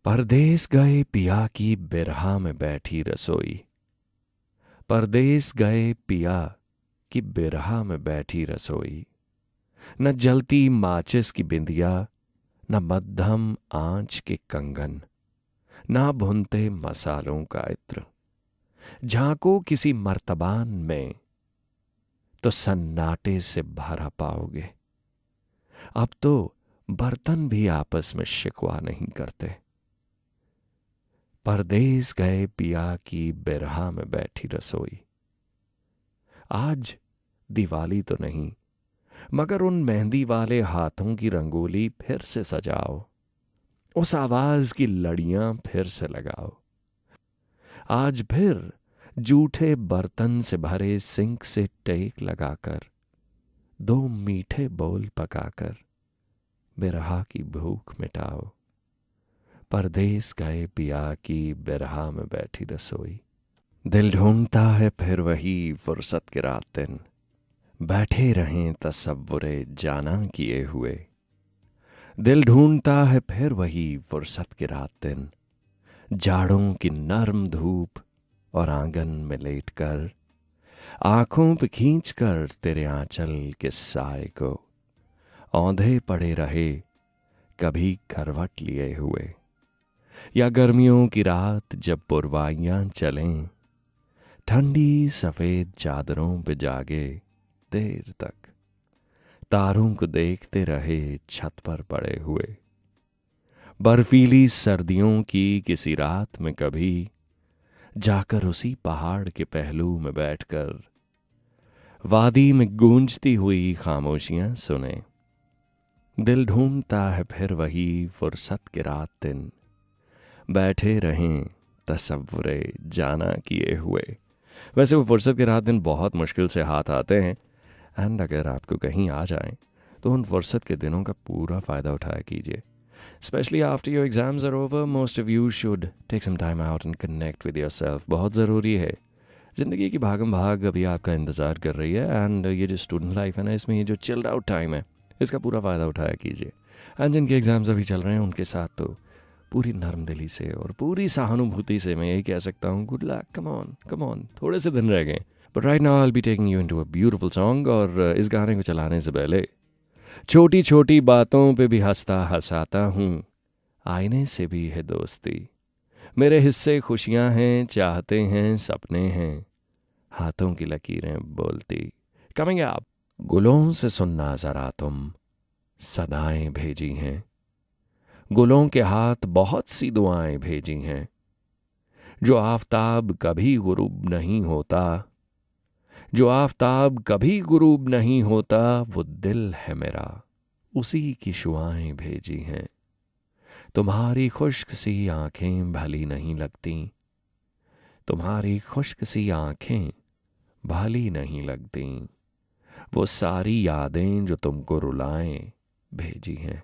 परदेस गए पिया की बिरहा में बैठी रसोई। परदेस गए पिया की बिरहा में बैठी रसोई। न जलती माचिस की बिंदिया, न मध्यम आंच के कंगन, ना भुनते मसालों का इत्र। झांको किसी मर्तबान में तो सन्नाटे से भरा पाओगे। अब तो बर्तन भी आपस में शिकवा नहीं करते। परदेस गए पिया की बिरहा में बैठी रसोई। आज दिवाली तो नहीं, मगर उन मेहंदी वाले हाथों की रंगोली फिर से सजाओ। उस आवाज की लड़ियां फिर से लगाओ। आज फिर जूठे बर्तन से भरे सिंक से टेक लगाकर, दो मीठे बोल पकाकर बिरहा की भूख मिटाओ। परदेस गए पिया की बिरहा में बैठी रसोई। दिल ढूंढता है फिर वही फुर्सत के रात दिन, बैठे रहें तसव्वुरे जाना किए हुए। दिल ढूंढता है फिर वही फुर्सत के रात दिन, जाड़ों की नर्म धूप और आंगन में लेटकर, आंखों पे खींच कर तेरे आंचल के साए को, औंधे पड़े रहे कभी करवट लिए हुए। या गर्मियों की रात जब पुरवाइयां चलें, ठंडी सफेद चादरों पे जागे देर तक, तारों को देखते रहे छत पर पड़े हुए। बर्फीली सर्दियों की किसी रात में कभी जाकर उसी पहाड़ के पहलू में बैठकर, वादी में गूंजती हुई खामोशियां सुने। दिल ढूंढता है फिर वही फुर्सत के रात दिन, बैठे रहें तसव्वुरे जाना किए हुए। वैसे वो फुर्सत के रात दिन बहुत मुश्किल से हाथ आते हैं, एंड अगर आपको कहीं आ जाएं तो उन फुर्सत के दिनों का पूरा फ़ायदा उठाया कीजिए। Especially after your exams are over, most of you should take some time out and connect with yourself. बहुत ज़रूरी है। ज़िंदगी की भागम भाग अभी आपका इंतज़ार कर रही है, एंड ये जो स्टूडेंट लाइफ है ना, इसमें ये जो चिल्ड आउट टाइम है, इसका पूरा फ़ायदा उठाया कीजिए। एंड जिनके एग्ज़ाम्स अभी चल रहे हैं उनके साथ तो पूरी नरम दिली से और पूरी सहानुभूति से मैं यही कह सकता हूँ, गुड लक, कम ऑन, थोड़े से दिन रह गए। But right now I will be taking you into a beautiful song. और इस गाने को चलाने से पहले, छोटी छोटी बातों पे भी हंसता हंसाता हूँ, आईने से भी है दोस्ती। मेरे हिस्से खुशियाँ हैं, चाहते हैं, सपने हैं, हाथों की लकीरें बोलती। कमिंग अप, गुलों से सुनना जरा तुम, सदाएं भेजी हैं। गुलों के हाथ बहुत सी दुआएं भेजी हैं। जो आफताब कभी गुरूब नहीं होता, जो आफताब कभी गुरूब नहीं होता, वो दिल है मेरा, उसी की शुआएं भेजी हैं। तुम्हारी खुश्क सी आंखें भली नहीं लगती, तुम्हारी खुश्क सी आंखें भली नहीं लगती, वो सारी यादें जो तुमको रुलाएं भेजी हैं।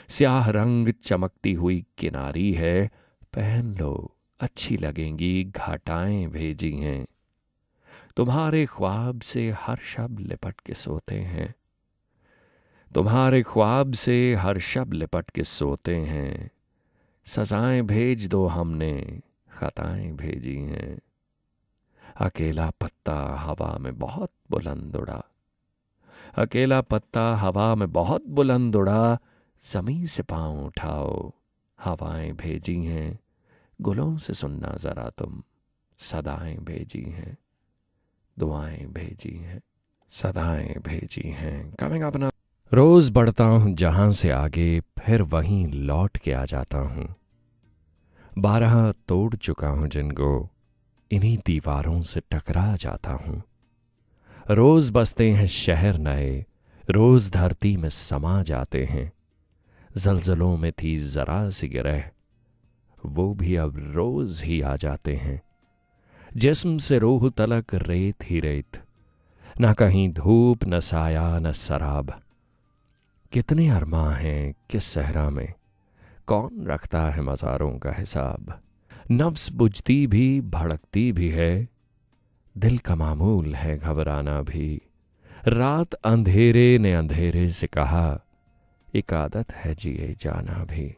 स्याह रंग चमकती हुई किनारी है, पहन लो अच्छी लगेंगी, घाटाएं भेजी हैं। तुम्हारे ख्वाब से हर शब लिपट के सोते हैं, तुम्हारे ख्वाब से हर शब लिपट के सोते हैं। सजाएं भेज दो हमने, खताएं भेजी हैं। अकेला पत्ता हवा में बहुत बुलंद उड़ा, अकेला पत्ता हवा में बहुत बुलंद उड़ा, ज़मीं से पाँव उठाओ, हवाएं भेजी हैं। गुलों से सुनना ज़रा तुम, सदाएं भेजी हैं, दुआएं भेजी हैं, सदाएं भेजी हैं। कमिंग अप, रोज बढ़ता हूँ जहां से आगे, फिर वहीं लौट के आ जाता हूँ। 12 तोड़ चुका हूँ जिनको, इन्हीं दीवारों से टकरा जाता हूँ। रोज बसते हैं शहर नए, रोज धरती में समा जाते हैं। जलजलों में थी जरा सी गिरह, वो भी अब रोज ही आ जाते हैं। जिस्म से रूह तलक रेत ही रेत, न कहीं धूप न साया न शराब। कितने अरमां हैं किस सहरा में, कौन रखता है मज़ारों का हिसाब। नफ्स बुझती भी भड़कती भी है, दिल का मामूल है घबराना भी। रात अंधेरे ने अंधेरे से कहा, एक आदत है जिए जाना भी,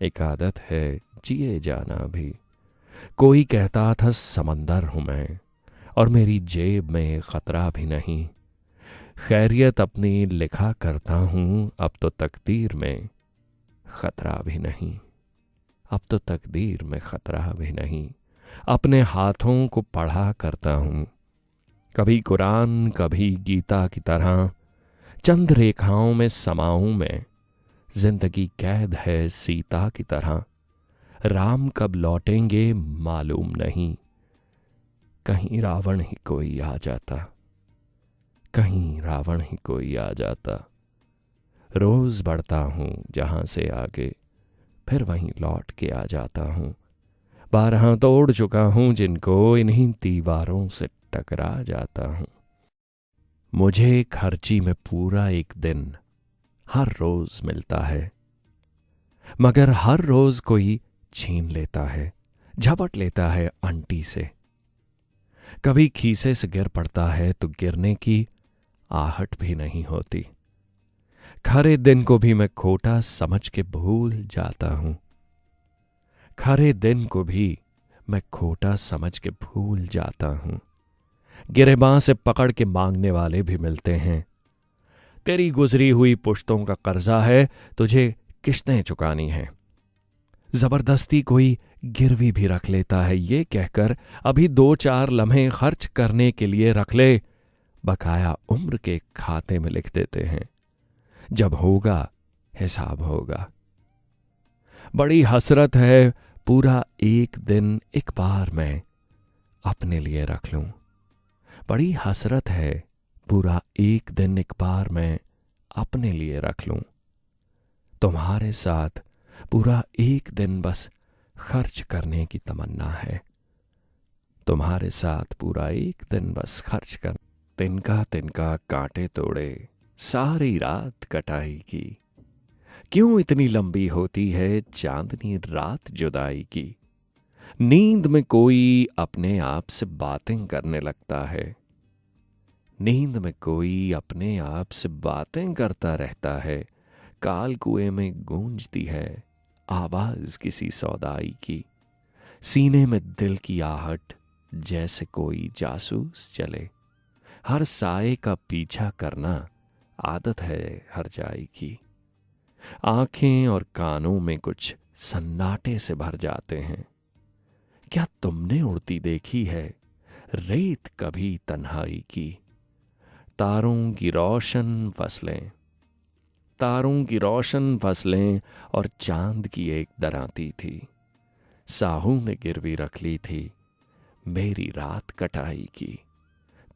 एक आदत है जिए जाना भी। कोई कहता था समंदर हूं मैं, और मेरी जेब में खतरा भी नहीं। खैरियत अपनी लिखा करता हूं, अब तो तकदीर में खतरा भी नहीं। अब तो तकदीर में खतरा भी नहीं। अपने हाथों को पढ़ा करता हूं, कभी कुरान कभी गीता की तरह। चंद रेखाओं में समाऊं मैं, जिंदगी कैद है सीता की तरह। राम कब लौटेंगे मालूम नहीं, कहीं रावण ही कोई आ जाता, कहीं रावण ही कोई आ जाता। रोज बढ़ता हूं जहां से आगे, फिर वहीं लौट के आ जाता हूं। 12 तोड़ चुका हूं जिनको, इन्हीं दीवारों से टकरा जाता हूं। मुझे खर्ची में पूरा एक दिन हर रोज मिलता है, मगर हर रोज कोई छीन लेता है, झपट लेता है अंटी से। कभी खीसे से गिर पड़ता है तो गिरने की आहट भी नहीं होती। खरे दिन को भी मैं खोटा समझ के भूल जाता हूं। खरे दिन को भी मैं खोटा समझ के भूल जाता हूं। गिरेबां से पकड़ के मांगने वाले भी मिलते हैं। तेरी गुजरी हुई पुश्तों का कर्जा है, तुझे किश्तें चुकानी हैं। जबरदस्ती कोई गिरवी भी रख लेता है, ये कहकर अभी 2-4 लम्हे खर्च करने के लिए रख ले। बकाया उम्र के खाते में लिख देते हैं, जब होगा हिसाब होगा। बड़ी हसरत है पूरा एक दिन एक बार मैं अपने लिए रख लूं। बड़ी हसरत है पूरा एक दिन एक बार मैं अपने लिए रख लूं। तुम्हारे साथ पूरा एक दिन बस खर्च करने की तमन्ना है। तुम्हारे साथ पूरा एक दिन बस खर्च कर। तिनका तिनका कांटे तोड़े, सारी रात कटाई की। क्यों इतनी लंबी होती है चांदनी रात जुदाई की। नींद में कोई अपने आप से बातें करने लगता है। नींद में कोई अपने आप से बातें करता रहता है। काल कुएं में गूंजती है आवाज किसी सौदाई की। सीने में दिल की आहट जैसे कोई जासूस चले। हर साए का पीछा करना आदत है हर जाई की। आंखें और कानों में कुछ सन्नाटे से भर जाते हैं। क्या तुमने उड़ती देखी है रेत कभी तन्हाई की। तारों की रोशन फसलें, तारों की रोशन फसलें और चांद की एक दराती थी। साहू ने गिरवी रख ली थी मेरी रात कटाई की।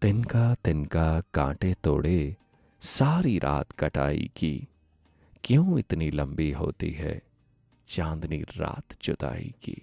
तिनका तिनका कांटे तोड़े, सारी रात कटाई की। क्यों इतनी लंबी होती है चांदनी रात जुदाई की।